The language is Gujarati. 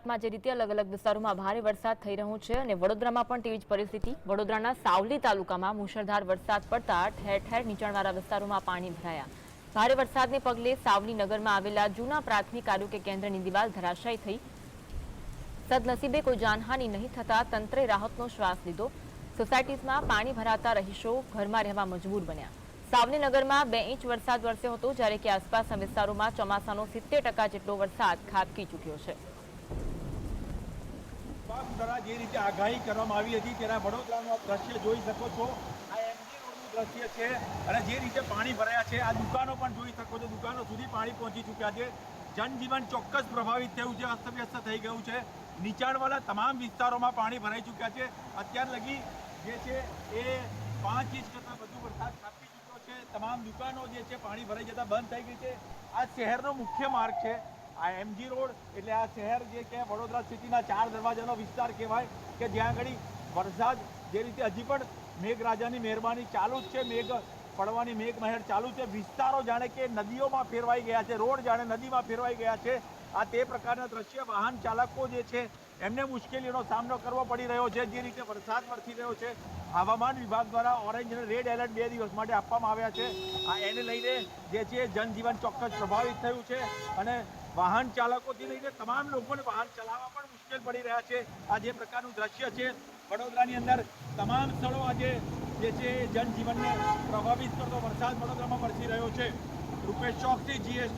ગુજરાતમાં જે રીતે અલગ અલગ વિસ્તારોમાં ભારે વરસાદ થઈ રહ્યો છે અને વડોદરામાં પણ તેવી જ પરિસ્થિતિ। વડોદરાના સાવલી તાલુકામાં મુશળધાર વરસાદ પડતા ઠેર ઠેર નીચાણવાળા વિસ્તારોમાં પાણી ભરાયા। ભારે વરસાદને પગલે સાવલી નગરમાં આવેલા જૂના પ્રાથમિક આરોગ્ય કેન્દ્રની દિવાલ ધરાશાયી થઈ। સદનસીબે કોઈ જાનહાનિ નહીં થતા તંત્રે રાહતનો શ્વાસ લીધો। સોસાયટીઝમાં પાણી ભરાતા રહીશો ઘરમાં રહેવા મજબૂર બન્યા। સાવલી નગરમાં 2 ઇંચ વરસાદ વરસ્યો હતો, જ્યારે કે આસપાસના વિસ્તારોમાં ચોમાસાનો 70% જેટલો વરસાદ ખાબકી ચૂક્યો છે। જે રીતે આગાહી કરવામાં આવી હતી તેના વડોદરાનું આ દ્રશ્ય જોઈ શકો છો। આ એમજી રોડનું દ્રશ્ય છે અને જે રીતે પાણી ભરાયા છે, આ દુકાનો પણ જોઈ શકો છો। દુકાનો સુધી પાણી પહોંચી ચૂક્યા છે। જનજીવન ચોક્કસ પ્રભાવિત થયું છે, અસ્તવ્યસ્ત થઈ ગયું છે। નીચાણવાળા તમામ વિસ્તારોમાં પાણી ભરાઈ ચૂક્યા છે। અત્યાર લગી જે છે એ 5 ઇંચ કરતાં વધુ વરસાદ ખાબકી ચૂક્યો છે। તમામ દુકાનો જે છે પાણી ભરાઈ જતા બંધ થઈ ગઈ છે। આ શહેરનો મુખ્ય માર્ગ છે। આ એમજી રોડ એટલે આ શહેર જે કે વડોદરા સિટીના 4 દરવાજાનો વિસ્તાર કહેવાય કે જ્યાં આગળ વરસાદ જે રીતે હજી પણ મેઘરાજાની મહેરબાની ચાલુ જ છે, મેઘ પડવાની મેઘમહેર ચાલુ છે। વિસ્તારો જાણે કે નદીઓમાં ફેરવાઈ ગયા છે, રોડ જાણે નદીમાં ફેરવાઈ ગયા છે। આ તે પ્રકારના દ્રશ્ય વાહન ચાલકો જે છે એમને મુશ્કેલીઓનો સામનો કરવો પડી રહ્યો છે। જે રીતે વરસાદ વરસી રહ્યો છે, હવામાન વિભાગ દ્વારા ઓરેન્જ અને રેડ એલર્ટ 2 દિવસ માટે આપવામાં આવ્યા છે। આ એને લઈને જે છે જનજીવન ચોક્કસ પ્રભાવિત થયું છે અને વાહન ચાલકોથી લઈને તમામ લોકોને વાહન ચલાવવા પણ મુશ્કેલ પડી રહ્યા છે। આ જે પ્રકારનું દ્રશ્ય છે વડોદરાની અંદર તમામ સ્થળો આજે જે છે જનજીવનને પ્રભાવિત કરતો વરસાદ વડોદરામાં વરસી રહ્યો છે। રૂપેશ ચોકસી, GST।